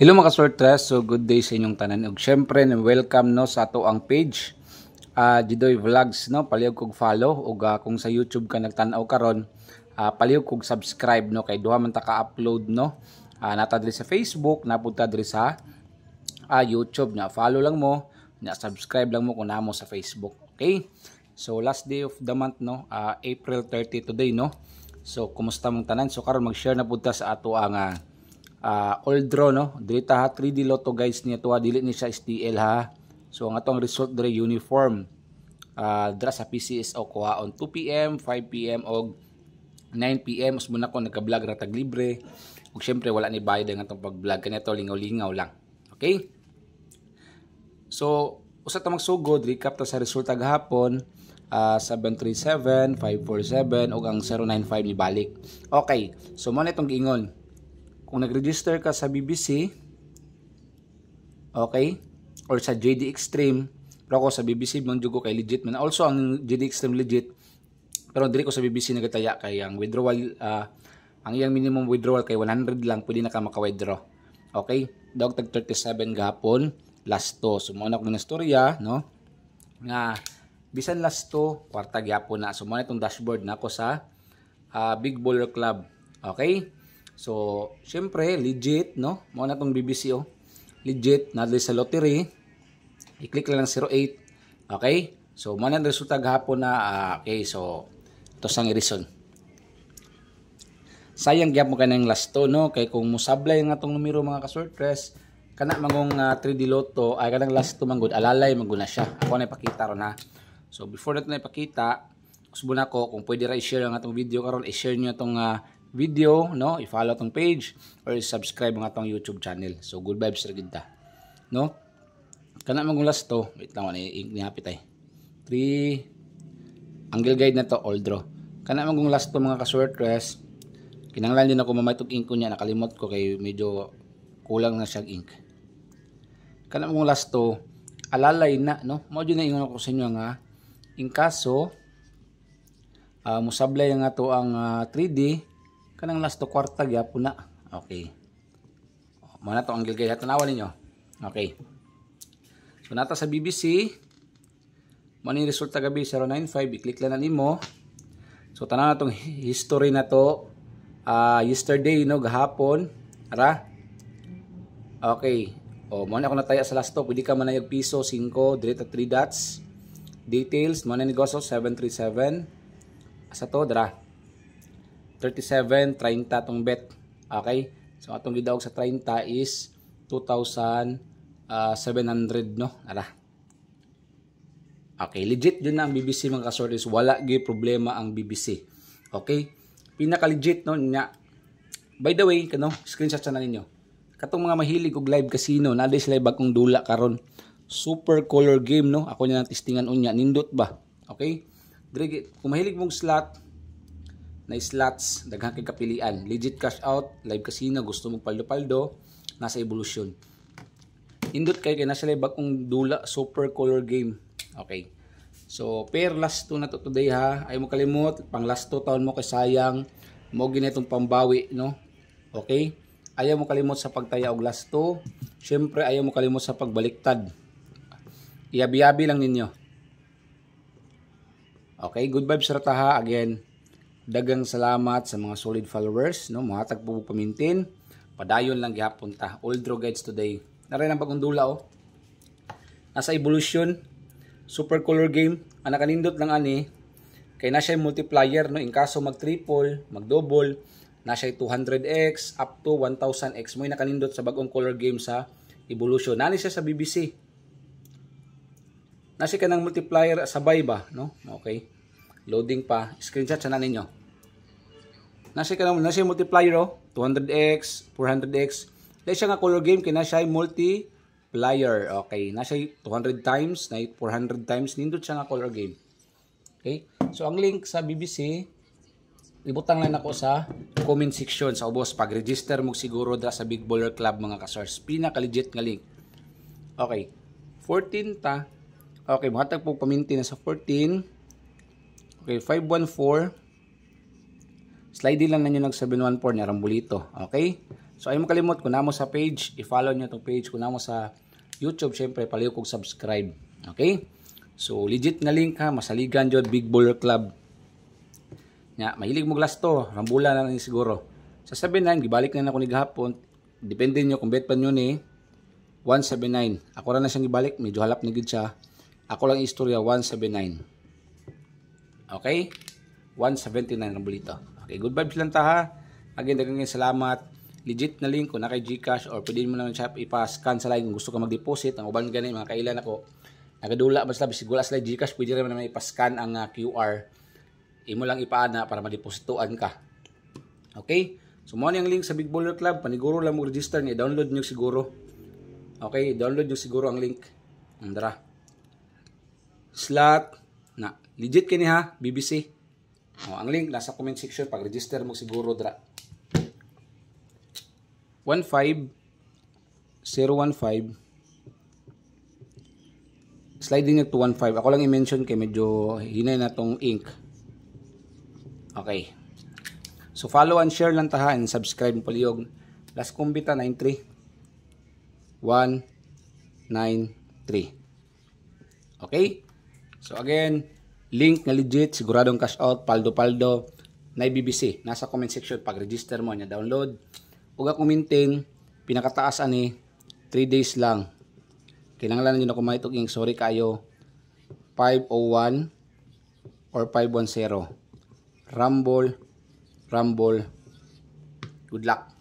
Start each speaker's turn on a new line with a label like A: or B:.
A: Hello mga ka-Sortress, so good day sa inyong tanan. Ug syempre welcome no sa ato ang page Jidoy Vlogs no, palihog kog follow ug kung sa YouTube ka nagtan-aw karon, palihog kog subscribe no kay duha man ta ka-upload no. Nata diri sa Facebook, napunta diri sa YouTube na follow lang mo, na subscribe lang mo kung namo sa Facebook. Okay? So last day of the month no, April 30 today no. So kumusta mong tanan? So karon mag-share na punta sa ato ang old draw no, dili ta ha 3D Lotto guys niya to, dili ni siya STL ha. So ang atong result dire uniform dra sa PCSO kuha on 2 PM, 5 PM og 9 PM. Usmo na ko nagka-vlog ra tag libre ug syempre wala ni bayad ang atong pag-vlog kanito, lingaw-lingaw lang. Okay? So usa ta magsugod, recap ta sa resulta gahapon. 737, 547 ug ang 095 ni balik. Okay, so mo na itong giingon. Kung nag-register ka sa BBC, okay, or sa JD Extreme, pero ako sa BBC man jugo kay legit man. Also ang JD Extreme legit, pero diri ko sa BBC nagataya kay ang withdrawal, ang iyang minimum withdrawal kay 100 lang, pwede na ka maka-withdraw. Okay, dog tag 37 gahapon, last to. So mo na ko na storya, no? Nga bisan last to, kwarta gyapon na. So mo na itong dashboard na ako sa Big Baller Club. Okay? So, syempre, legit, no? Mao na tong BBC, oh. Legit, nadali sa lottery. I-click lang 08. Okay? So, mao na ang resulta gahapon na, okay, so, ito sang reason. Sayang gyap mo kanang last to, no? Kay kung musablay nga tong numero mga ka-Sortress, kana mangong 3D Lotto, ay kanang last to manggod, alalay manggod na siya. Ako na ipakita ron ha. So, before natin na ipakita, gusto na ko, kung pwede ra i-share ang atong video karon, i-share niyo itong video, no? I-follow tong page or i-subscribe ang atong YouTube channel. So good vibes ra gid ta, no? Kana man last to, wait lang ni hapit ay. 3 angle guide na to, all draw. Kana man last to mga ka-Sortress, kinahanglan din ako mamaytog ink ko niya, nakalimot ko kay medyo kulang na siya ink. Kana man last to, alalay na, no? Mao gyud na ingon ko sa inyo nga in kaso musablay nga to ang 3D kanang last to kwarta gyapon na. Okay. Mo na to ang gilgay tanawan ninyo. Okay. So nata sa BBC, mo ni resulta gabi 095, i-click lang na nimo. So tanaw na tong history na to yesterday no, gahapon. Ara. Okay. O mo na ako nataya sa last to, pwede ka manayag piso 5 dire ta 3 dots. Details mo na negosyo 737. Asa to dra 37, 30 tong bet. Okay? So atong gidawag sa 30 is 2,700 no. Ara. Okay, legit din na ang BBC mga ka-Sortress. Wala gyud problema ang BBC. Okay? Pinaka legit no nya. By the way, kano screenshot na ninyo. Katong mga mahilig og live casino, naday sila bagong dula karon. Super color game no. Ako niya testingan unya, nindot ba? Okay? Dire kung mahilig mong slot na slots, daghang kay kapilian. Legit cash out, live casino, gusto mong paldo-paldo, nasa evolution. Indot kay nasa live bagong dula, super color game. Okay. So, pair last 2 na to today ha. Ay mo kalimot, pang last 2 taon mo kay sayang. Mo ginitong pambawi, no? Okay? Ayaw mo kalimot sa pagtaya og last 2. Syempre, ayaw mo kalimot sa pagbaliktad. Iyabi-yabi lang ninyo. Okay, good vibes ra ta ha. Again, dagang salamat sa mga solid followers, no? Muhatag po pamintin. Padayon lang gihapon ta. All draw guides today. Naray ang bagong dula oh. Nasa evolution, super color game. Ang nakanindot lang ani kay na siya multiplier no, in kaso mag triple, mag double, na siya 200x up to 1000x mo nakanindot sa bagong color game sa evolution. Nani siya sa BBC. Na siya kanang multiplier sabay ba, no? Okay. Loading pa, screenshot sa na ninyo. Nasa siya multiplier oh, 200x, 400x. Dahil siya nga color game, kaya nasa multiplier. Okay, nasa 200 times, na 400 times, nindot siya nga color game. Okay, so ang link sa BBC, ibutang lang ako sa comment section sa ubos. Pag-register mo siguro dra sa Big Baller Club mga ka-Sortress. Pinaka-legit nga link. Okay, 14 ta. Okay, mahatag po paminti na sa 14. Okay, 514. Slide lang na nyo nag 714 na rambulito. Okay? So ay mo kalimot kung namo sa page, i-follow niyo tong page. Kung namo sa YouTube, syempre palihog kog subscribe. Okay? So legit nga link ha, masaligan jud Big Baller Club. Nya, mahilig mo glass to, rambula na ni siguro. Sa 79 gibalik na nako ni gahapon. Depende nyo kung bet pa nyo ni 179. Ako ra na siyang gibalik, medyo halap na gid siya. Ako lang istorya 179. Okay? 179 ang bulito. Okay, good vibes lang ta ha. Again, daghang salamat. Legit na link kung na kay GCash or pwede mo naman siya ipa-scan sa line kung gusto ka mag-deposit. Ang uban gani mga kailan ako. Nagadula basta bisig wala sa GCash, pwede rin naman ipa-scan ang QR. Imo lang ipaana para ma-depositoan ka. Okay? So mo ang link sa Big Baller Club, paniguro lang mo register ni download niyo siguro. Okay, download niyo siguro ang link. Andra. Slot na legit kini ha, BBC. Ang link nasa comment section pag register mo siguro dra. 15015 sliding nyo to 15. Ako lang i-mention kay medyo hinay na tong ink. Okay. So follow and share lang taha and subscribe mo palihog. Last kumbita 93 193. Okay? So again, link na legit, siguradong cash out, paldo na BBC. Nasa comment section pag register mo nya download. Ug ako minting pinakataas ani 3 days lang. Kinahanglan niyo na kumain og ink, sorry kayo. 501 or 510. Rumble. Good luck.